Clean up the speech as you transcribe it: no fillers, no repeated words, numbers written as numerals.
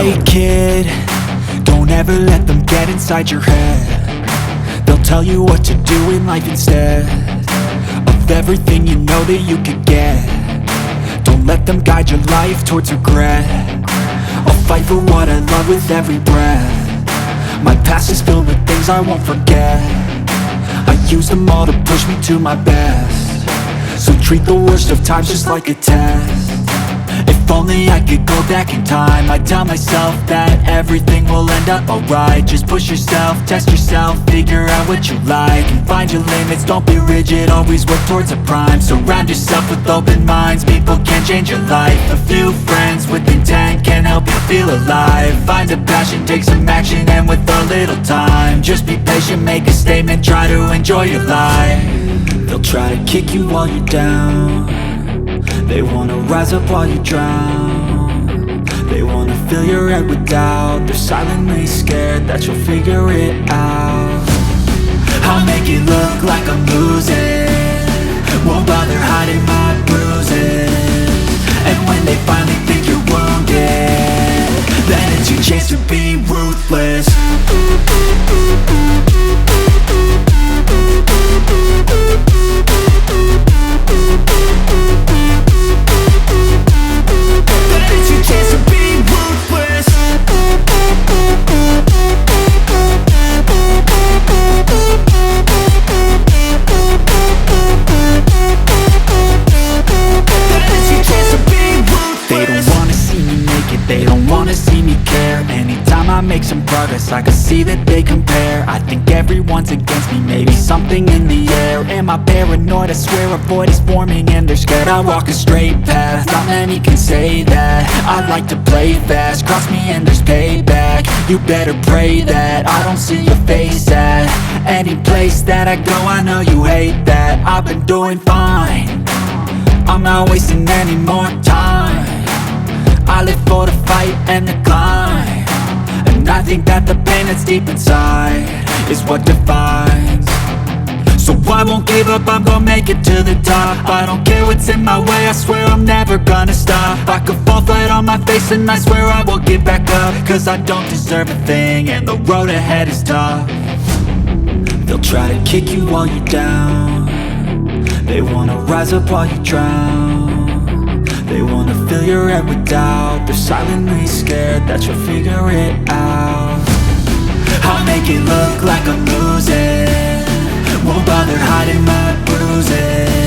Hey kid, don't ever let them get inside your head. They'll tell you what to do in life instead of everything you know that you could get. Don't let them guide your life towards regret. I'll fight for what I love with every breath. My past is filled with things I won't forget. I use them all to push me to my best. So treat the worst of times just like a test. If only I could go back in time, I'd tell myself that everything will end up alright. Just push yourself, test yourself, figure out what you like, and find your limits, don't be rigid, always work towards a prime. Surround yourself with open minds, people can change your life. A few friends with intent can help you feel alive. Find a passion, take some action, and with a little time, just be patient, make a statement, try to enjoy your life. They'll try to kick you while you're down. They wanna rise up while you drown. They wanna fill your head with doubt. They're silently scared that you'll figure it out. I'll make it look like I'm losing, won't bother hiding my bruises. And when they finally think you're wounded, then it's your chance to be ruthless. They don't wanna see me care. Anytime I make some progress, I can see that they compare. I think everyone's against me, maybe something in the air. Am I paranoid? I swear a void is forming and they're scared. I walk a straight path, not many can say that. I like to play fast, cross me and there's payback. You better pray that I don't see your face at any place that I go. I know you hate that. I've been doing fine, I'm not wasting any more time. I live for the fight and the climb, and I think that the pain that's deep inside is what defines. So I won't give up, I'm gonna make it to the top. I don't care what's in my way, I swear I'm never gonna stop. I could fall flat on my face and I swear I will get back up, cause I don't deserve a thing and the road ahead is tough. They'll try to kick you while you're down. They wanna rise up while you drown. They wanna fill your head with doubt. They're silently scared that you'll figure it out. I'll make it look like I'm losing, won't bother hiding my bruises.